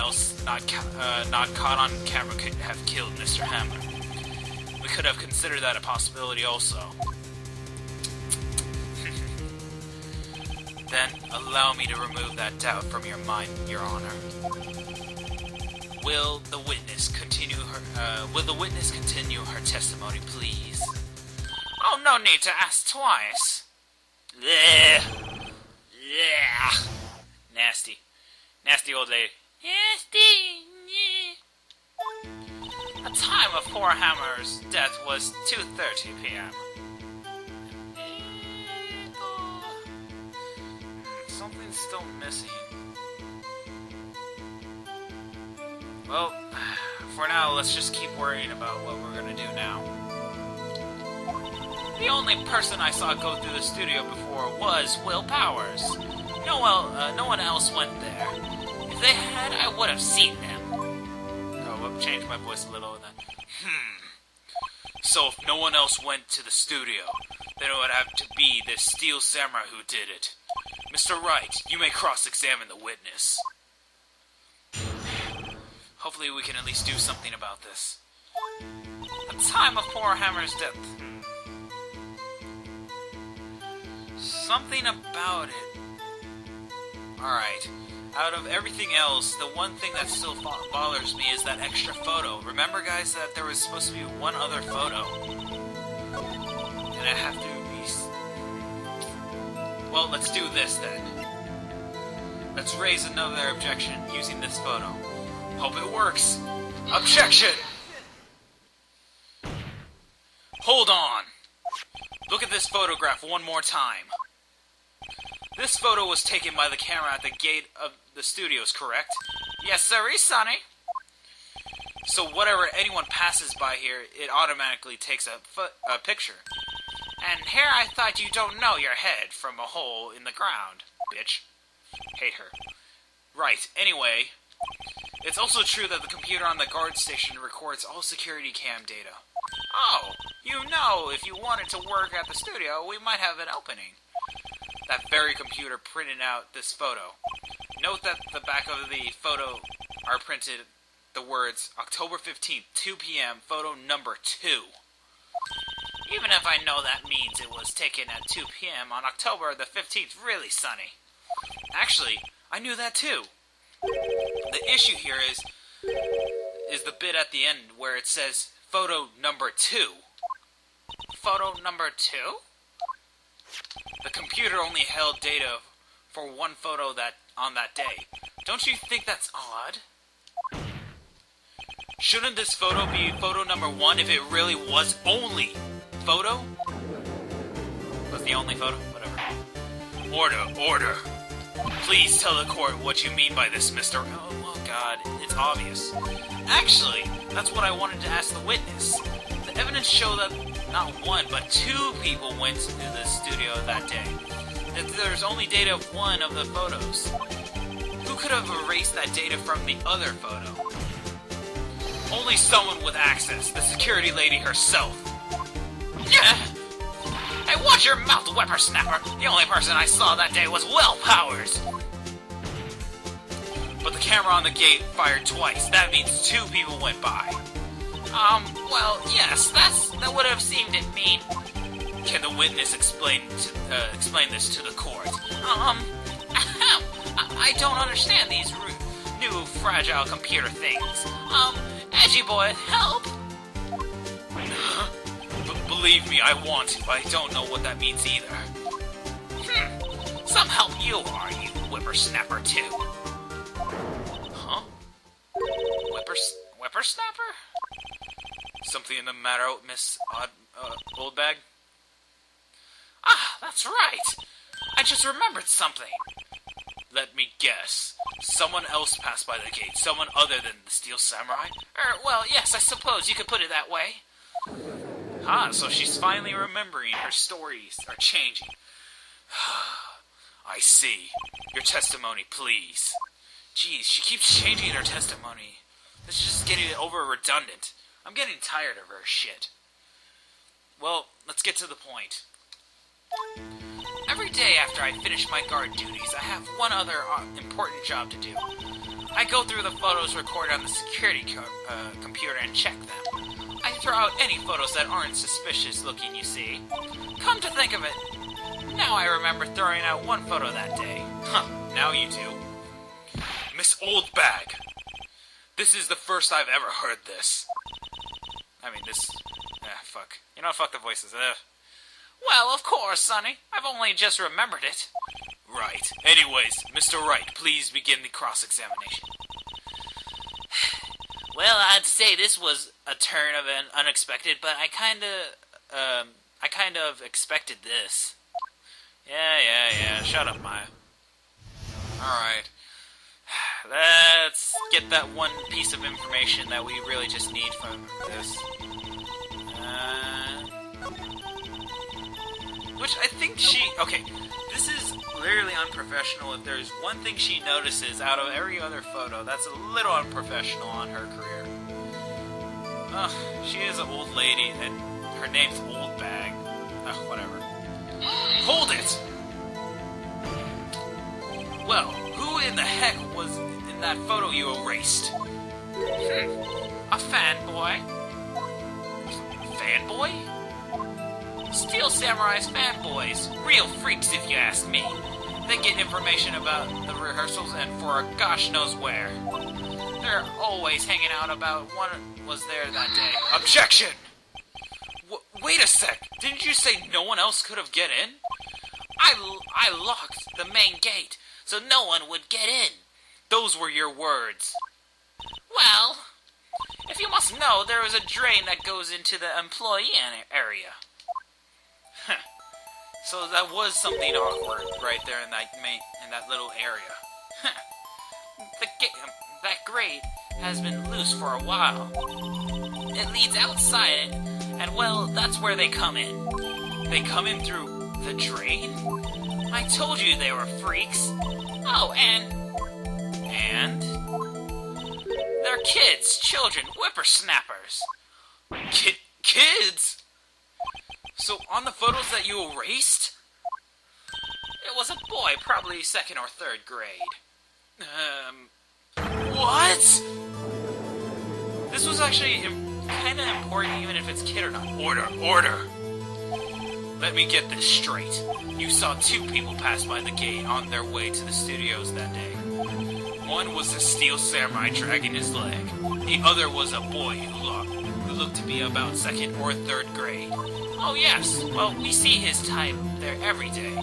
else not caught on camera could have killed Mr. Hammer. We could have considered that a possibility also. Then, allow me to remove that doubt from your mind, Your Honor. Will the witness continue her testimony, please? Oh, no need to ask twice. Blech. Yeah. Nasty. Nasty old lady. Nasty. The time of poor Hammer's death was 2:30 p.m. Something's still missing. Well, for now, let's just keep worrying about what we're gonna do now. The only person I saw go through the studio before was Will Powers. No one else went there. If they had, I would have seen them. Oh, I'll change my voice a little then. So if no one else went to the studio, then it would have to be this Steel Samurai who did it. Mr. Wright, you may cross-examine the witness. Hopefully we can at least do something about this. The time of poor Hammer's death. Something about it. Alright. Out of everything else, the one thing that still bothers me is that extra photo. Remember, guys, that there was supposed to be one other photo? And I have to be... Well, let's do this then. Let's raise another objection using this photo. Hope it works. Objection! Hold on. Look at this photograph one more time. This photo was taken by the camera at the gate of the studios, correct? Yes, sir, Sonny. So whatever anyone passes by here, it automatically takes a picture. And here I thought you don't know your head from a hole in the ground, bitch. Hate her. Right, anyway, it's also true that the computer on the guard station records all security cam data. Oh, you know, if you wanted to work at the studio, we might have an opening. That very computer printed out this photo. Note that the back of the photo are printed the words October 15th, 2 p.m., photo number 2. Even if I know that means it was taken at 2 p.m. on October the 15th, really, Sonny. Actually, I knew that too. The issue here is the bit at the end where it says photo number 2. Photo number 2? The computer only held data for one photo on that day. Don't you think that's odd? Shouldn't this photo be photo number 1 if it really was only photo? Was the only photo? Whatever. Order. Please tell the court what you mean by this, Mr. Oh God, it's obvious. Actually, that's what I wanted to ask the witness. The evidence showed that not one, but 2 people went to the studio that day. There's only data of one of the photos. Who could have erased that data from the other photo? Only someone with access, the security lady herself. Hey, watch your mouth, whippersnapper! The only person I saw that day was Will Powers! But the camera on the gate fired twice. That means 2 people went by. Well, yes, that would have seemed to mean... Can the witness explain this to the court? I don't understand these new fragile computer things. Edgy boy, help! Believe me, I want to, but I don't know what that means either. Some help you are, you whippersnapper, too. Huh? Whippersnapper? Something in the matter, Miss Oldbag? Ah, that's right! I just remembered something! Let me guess. Someone else passed by the gate, someone other than the Steel Samurai? Well, yes, I suppose you could put it that way. Ah, so she's finally remembering. Her stories are changing. I see. Your testimony, please. Jeez, she keeps changing her testimony. This is just getting over redundant. I'm getting tired of her shit. Well, let's get to the point. Every day after I finish my guard duties, I have one other important job to do. I go through the photos recorded on the security computer and check them. I throw out any photos that aren't suspicious looking, you see. Come to think of it, now I remember throwing out one photo that day. Huh, now you do. Miss Oldbag! This is the first I've ever heard this. I mean, this... fuck. You know, fuck the voices. Well, of course, Sonny. I've only just remembered it. Right. Anyways, Mr. Wright, please begin the cross-examination. Well, I'd say this was a turn of an unexpected, but I kind of expected this. Yeah. Shut up, Maya. Alright. Let's get that one piece of information that we really just need from this. Which I think okay, this is literally unprofessional. If there's one thing she notices out of every other photo, that's a little unprofessional on her career. She is an old lady, and her name's Oldbag. Whatever. Hold it! Well, who in the heck was in that photo you erased? A fanboy? Fanboy? Steel Samurai's fanboys. Real freaks, if you ask me. They get information about the rehearsals and for gosh knows where. They're always hanging out about one was there that day. Objection! Wait a sec. Didn't you say no one else could have get in? I locked the main gate, so no one would get in. Those were your words. Well, if you must know, there is a drain that goes into the employee area. So that was something awkward right there in that little area. That grate has been loose for a while. It leads outside, and well, that's where they come in. They come in through the drain? I told you they were freaks. Oh, and they're kids, children, whippersnappers. Kids? So on the photos that you erased, it was a boy, probably 2nd or 3rd grade. What? This was actually kind of important, even if it's kid or not. Order. Let me get this straight. You saw 2 people pass by the gate on their way to the studios that day. One was a Steel Samurai dragging his leg. The other was a boy who looked to be about 2nd or 3rd grade. Oh yes, well, we see his type there every day.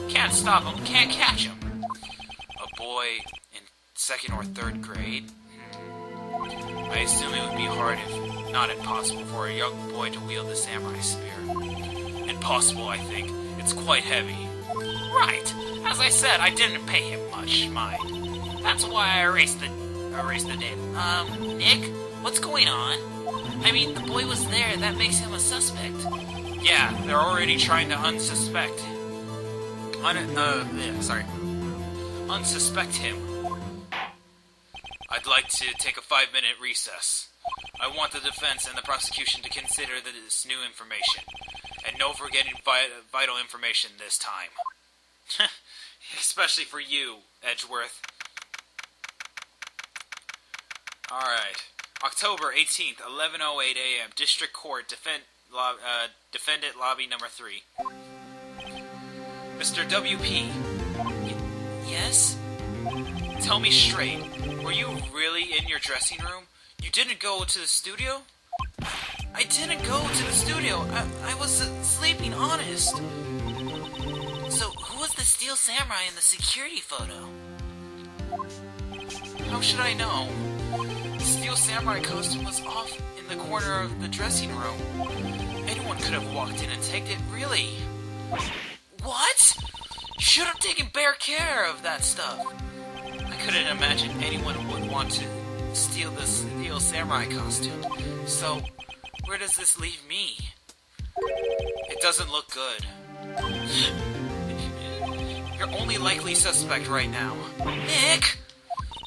Can't stop him, can't catch him. A boy in 2nd or 3rd grade? I assume it would be hard, if not impossible, for a young boy to wield the samurai spear. Impossible, I think. It's quite heavy. Right. As I said, I didn't pay him much mind. That's why I erased the data. Nick? What's going on? I mean, the boy was there. That makes him a suspect. Yeah, they're already trying to unsuspect him. I'd like to take a 5-minute recess. I want the defense and the prosecution to consider this new information. And no forgetting vital information this time. Especially for you, Edgeworth. Alright. October 18th, 11:08 a.m. District Court, Defendant Lobby Number 3. Mr. W.P. Yes? Tell me straight, were you really in your dressing room? You didn't go to the studio? I didn't go to the studio. I was sleeping, honest. So, who was the Steel Samurai in the security photo? How should I know? The Steel Samurai costume was off in the corner of the dressing room. Anyone could have walked in and taken it, really. What? You should have taken better care of that stuff. I couldn't imagine anyone would want to steal the Steel Samurai costume. So, where does this leave me? It doesn't look good. You're only likely suspect right now. Nick!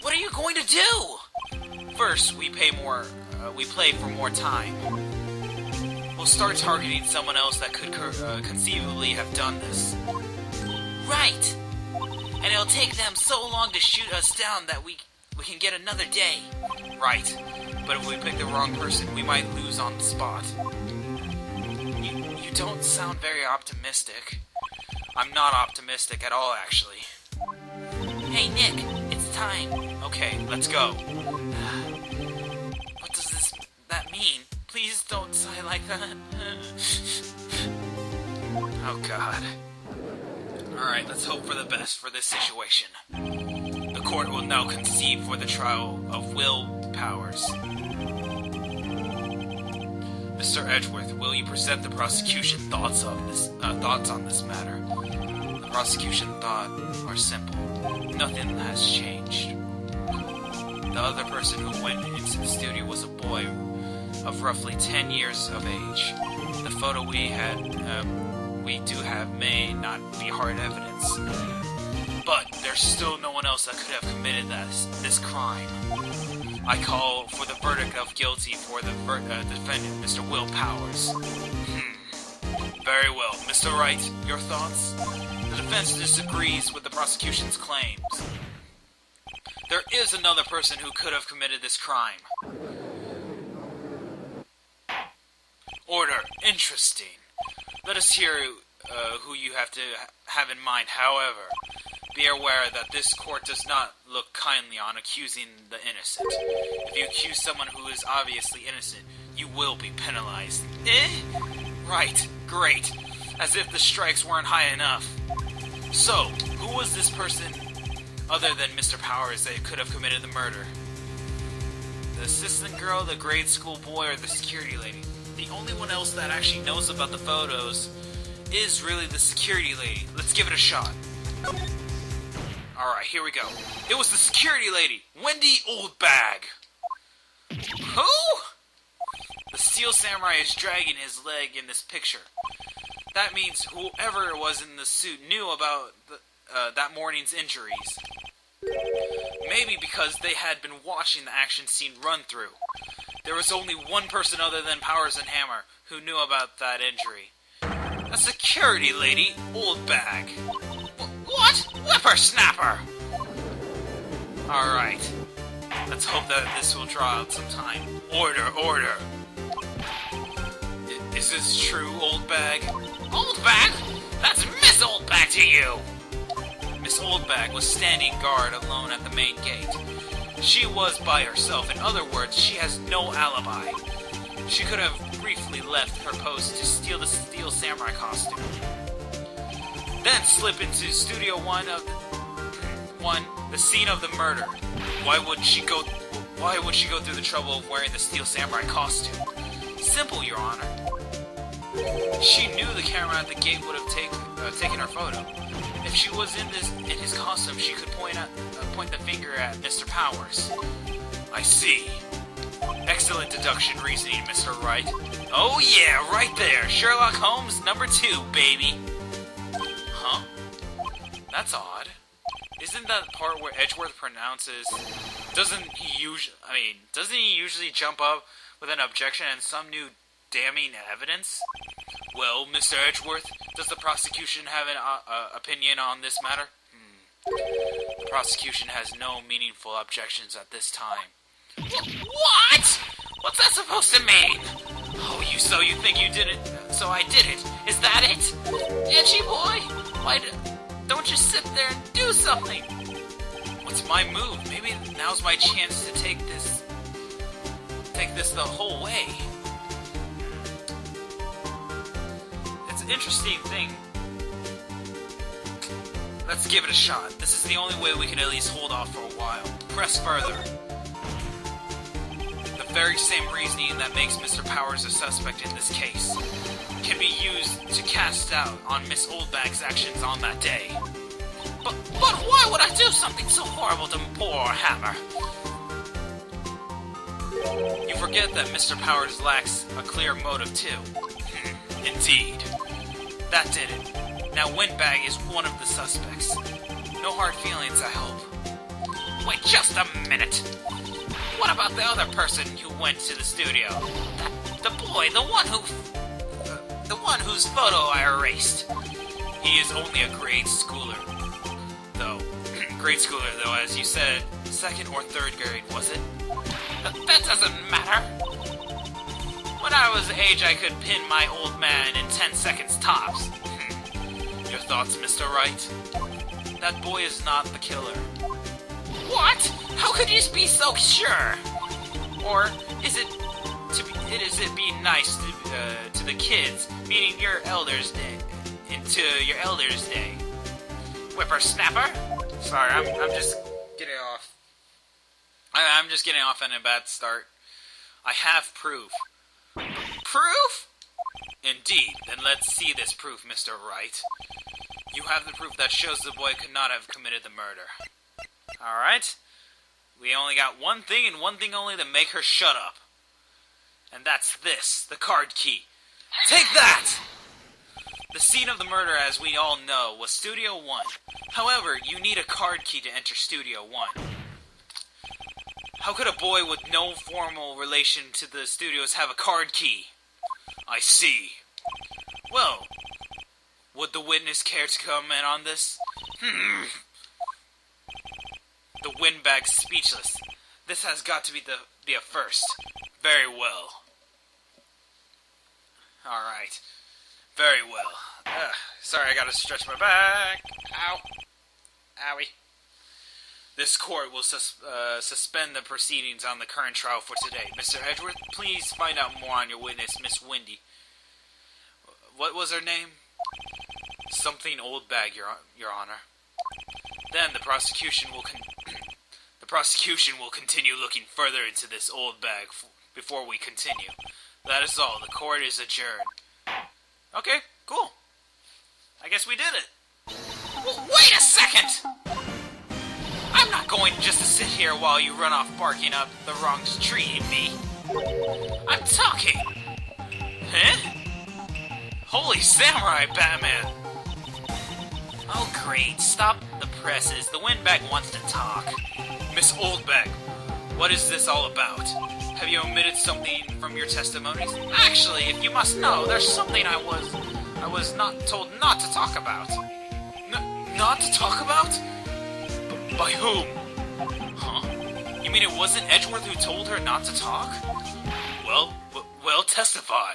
What are you going to do? First, we play for more time. We'll start targeting someone else that could conceivably have done this. Right! And it'll take them so long to shoot us down that we We can get another day. Right. But if we pick the wrong person, we might lose on the spot. You don't sound very optimistic. I'm not optimistic at all, actually. Hey, Nick, it's time. Okay, let's go. What does that mean? Please don't sigh like that. Oh, God. Alright, let's hope for the best for this situation. The court will now concede for the trial of Will Powers. Mr. Edgeworth, will you present the prosecution thoughts on this matter? The prosecution thought are simple. Nothing has changed. The other person who went into the studio was a boy of roughly 10 years of age. The photo we do have may not be hard evidence, but there's still no one else that could have committed this crime. I call for the verdict of guilty for the defendant, Mr. Will Powers. Very well. Mr. Wright, your thoughts? The defense disagrees with the prosecution's claims. There is another person who could have committed this crime. Order. Interesting. Let us hear who you have to have in mind. However, be aware that this court does not look kindly on accusing the innocent. If you accuse someone who is obviously innocent, you will be penalized. Right. Great. As if the strikes weren't high enough. So, who was this person other than Mr. Powers that could have committed the murder? The assistant girl, the grade school boy, or the security lady? The only one else that actually knows about the photos is really the security lady. Let's give it a shot. Alright, here we go. It was the security lady, Wendy Oldbag. Who? The Steel Samurai is dragging his leg in this picture. That means whoever was in the suit knew about that morning's injuries. Maybe because they had been watching the action scene run through. There was only one person other than Powers and Hammer who knew about that injury. A security lady, Oldbag. What? Whippersnapper! Alright. Let's hope that this will draw out some time. Order, order. Is this true, Oldbag? Oldbag? That's Miss Oldbag to you! Miss Oldbag was standing guard alone at the main gate. She was by herself. In other words, she has no alibi. She could have briefly left her post to steal the Steel Samurai costume. Then slip into Studio 1, the scene of the murder. Why would she go through the trouble of wearing the Steel Samurai costume? Simple, Your Honor. She knew the camera at the gate would have taken her photo. If she was in his costume, she could point the finger at Mr. Powers. I see. Excellent deduction reasoning, Mr. Wright. Oh yeah, right there. Sherlock Holmes #2, baby. Huh? That's odd. Isn't that part where Edgeworth pronounces... Doesn't he usually jump up with an objection and some new damning evidence? Well, Mr. Edgeworth, does the prosecution have an opinion on this matter? The prosecution has no meaningful objections at this time. What? What's that supposed to mean? Oh, so you think you did it, so I did it. Is that it? Itchy boy? Why don't you sit there and do something? What's my move? Maybe now's my chance to take this the whole way. It's an interesting thing. Let's give it a shot. This is the only way we can at least hold off for a while. Press further. The very same reasoning that makes Mr. Powers a suspect in this case can be used to cast doubt on Miss Oldbag's actions on that day. But why would I do something so horrible to poor Hammer? You forget that Mr. Powers lacks a clear motive too. Indeed. That did it. Now Windbag is one of the suspects. No hard feelings, I hope. Wait just a minute. What about the other person who went to the studio? The boy, the one whose photo I erased. He is only a grade schooler, though. grade schooler, though, as you said, 2nd or 3rd grade, was it? That doesn't matter. When I was age, I could pin my old man in 10 seconds tops. Your thoughts, Mr. Wright? That boy is not the killer. What? How could you be so sure? Or is it being nice to the kids, meaning your elders' day, into your elders' day? Whippersnapper? Sorry, I'm just getting off. I'm just getting off on a bad start. I have proof. Proof? Indeed. Then let's see this proof, Mr. Wright. You have the proof that shows the boy could not have committed the murder. Alright? We only got one thing and one thing only to make her shut up. And that's this, the card key. Take that! The scene of the murder, as we all know, was Studio 1. However, you need a card key to enter Studio 1. How could a boy with no formal relation to the studios have a card key? I see. Well, would the witness care to comment on this? The windbag's speechless. This has got to be a first. Very well. Alright. Very well. Sorry, I gotta stretch my back. Ow. Owie. This court will suspend the proceedings on the current trial for today. Mr. Edgeworth, please find out more on your witness, Miss Wendy. What was her name? Something Old Bag, Your Honor. Then the prosecution will continue looking further into this old bag before we continue. That is all. The court is adjourned. Okay, cool. I guess we did it. Wait a second! I'm not going just to sit here while you run off barking up the wrong tree, me. I'm talking. Huh? Holy samurai, Batman! Oh great, stop the presses. The windbag wants to talk. Miss Oldbag, what is this all about? Have you omitted something from your testimonies? Actually, if you must know, there's something I was not told not to talk about. Not to talk about? By whom? Huh? You mean it wasn't Edgeworth who told her not to talk? Well, testify.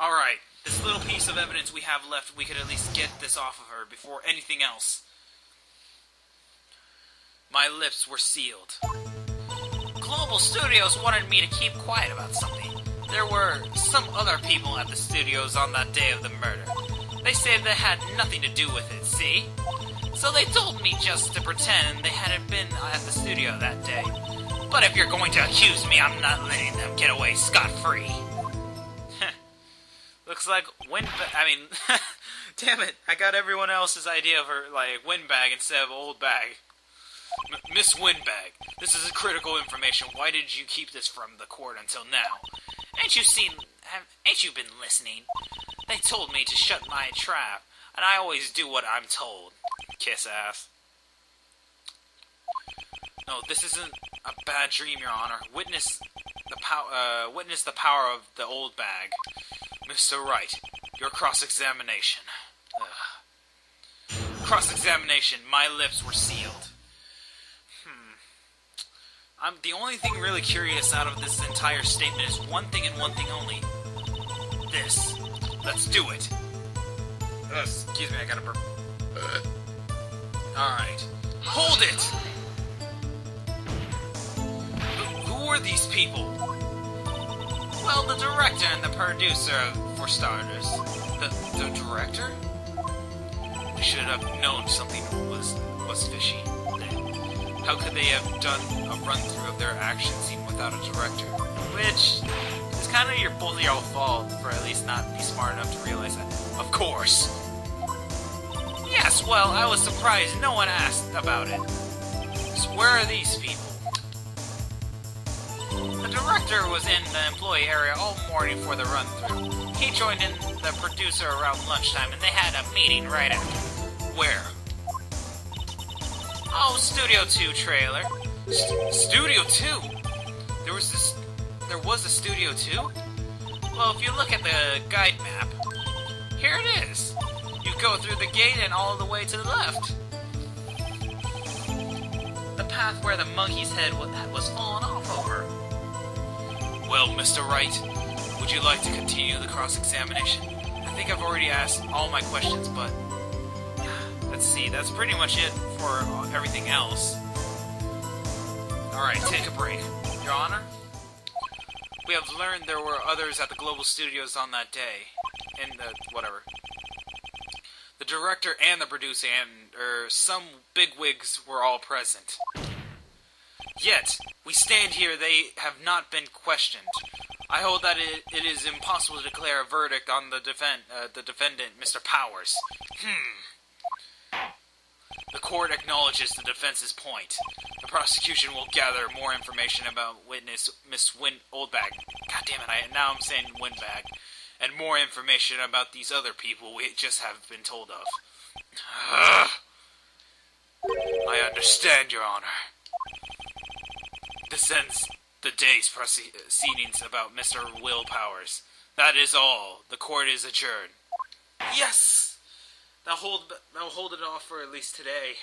Alright, this little piece of evidence we have left, we could at least get this off of her before anything else. My lips were sealed. Global Studios wanted me to keep quiet about something. There were some other people at the studios on that day of the murder. They said they had nothing to do with it, see? So they told me just to pretend they hadn't been at the studio that day. But if you're going to accuse me, I'm not letting them get away scot-free. Looks like damn it, I got everyone else's idea of her, like, windbag instead of old bag. Miss Windbag, this is critical information. Why did you keep this from the court until now? Ain't you been listening? They told me to shut my trap, and I always do what I'm told. Kiss ass. No, this isn't a bad dream, Your Honor. Witness the power of the old bag. Mr. Wright, your cross-examination. Cross-examination, my lips were sealed. The only thing really curious out of this entire statement is one thing and one thing only. This. Let's do it. Excuse me, I gotta burp. Alright. Hold it! Who are these people? Well, the director and the producer, for starters. The director? We should have known something was fishy. How could they have done a run-through of their action scene without a director? Which is kind of both of y'all's fault for at least not be smart enough to realize that. Of course! Yes, well, I was surprised no one asked about it. So where are these people? The director was in the employee area all morning for the run-through. He joined in the producer around lunchtime and they had a meeting right after. Where? Oh, Studio 2 trailer. Studio 2? There was a Studio 2? Well, if you look at the guide map, here it is. You go through the gate and all the way to the left. path where the monkey's head was falling off over. Well, Mr. Wright, would you like to continue the cross-examination? I think I've already asked all my questions, but let's see, that's pretty much it for everything else. Alright, take a break. Your Honor? We have learned there were others at the Global Studios on that day. Whatever. The director and the producer and, some bigwigs were all present. Yet, we stand here, they have not been questioned. I hold that it is impossible to declare a verdict on the defendant, Mr. Powers. The court acknowledges the defense's point. The prosecution will gather more information about witness Miss Oldbag. God damn it, now I'm saying Windbag. And more information about these other people we just have been told of. I understand, Your Honor. This ends the day's proceedings about Mr. Will Powers. That is all. The court is adjourned. Yes! That'll hold it off for at least today.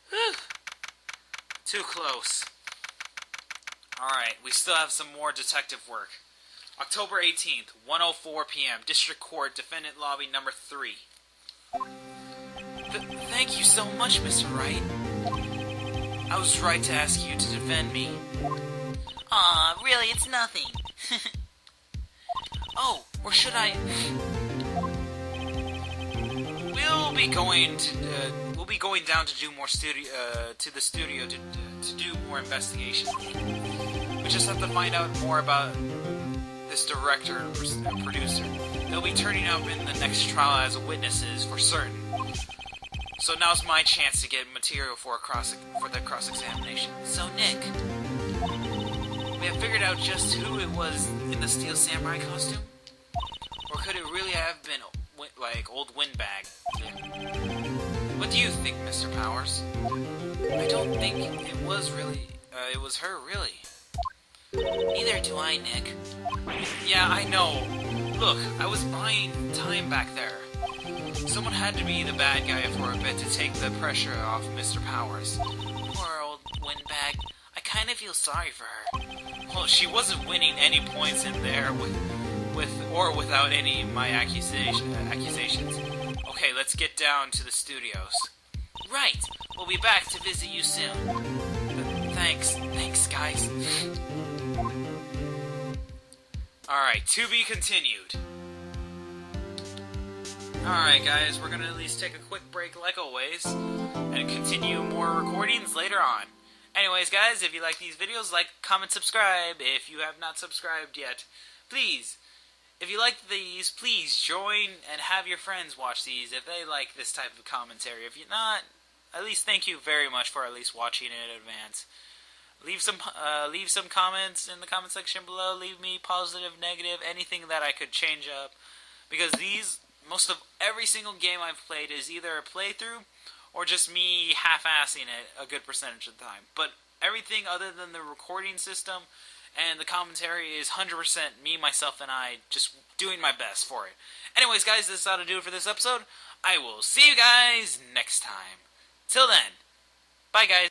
Whew. Too close. Alright, we still have some more detective work. October 18th, 1:04 p.m., District Court, Defendant Lobby number 3. Thank you so much, Mr. Wright. I was right to ask you to defend me. Aw, really, it's nothing. Oh, or should I... We'll be going down to do more to the studio to do more investigation. We just have to find out more about this director and producer. They'll be turning up in the next trial as witnesses for certain. So now's my chance to get material for the cross-examination. So Nick, we have figured out just who it was in the Steel Samurai costume? Or could it really have been like old Windbag? What do you think, Mr. Powers? I don't think it was her, really. Neither do I, Nick. Yeah, I know. Look, I was buying time back there. Someone had to be the bad guy for a bit to take the pressure off Mr. Powers. Poor old Windbag. I kind of feel sorry for her. Well, she wasn't winning any points in there without any of my accusations. Okay, let's get down to the studios. Right. We'll be back to visit you soon. Thanks, guys. Alright, to be continued. Alright guys, we're gonna at least take a quick break like always, and continue more recordings later on. Anyways guys, if you like these videos, like, comment, subscribe. If you have not subscribed yet, please, if you like these, please join and have your friends watch these if they like this type of commentary. If you're not, at least thank you very much for at least watching it in advance. Leave some comments in the comment section below. Leave me positive, negative, anything that I could change up. Because most of every single game I've played is either a playthrough or just me half-assing it a good percentage of the time. But everything other than the recording system and the commentary is 100% me, myself, and I just doing my best for it. Anyways, guys, this is how to do it for this episode. I will see you guys next time. Till then, bye, guys.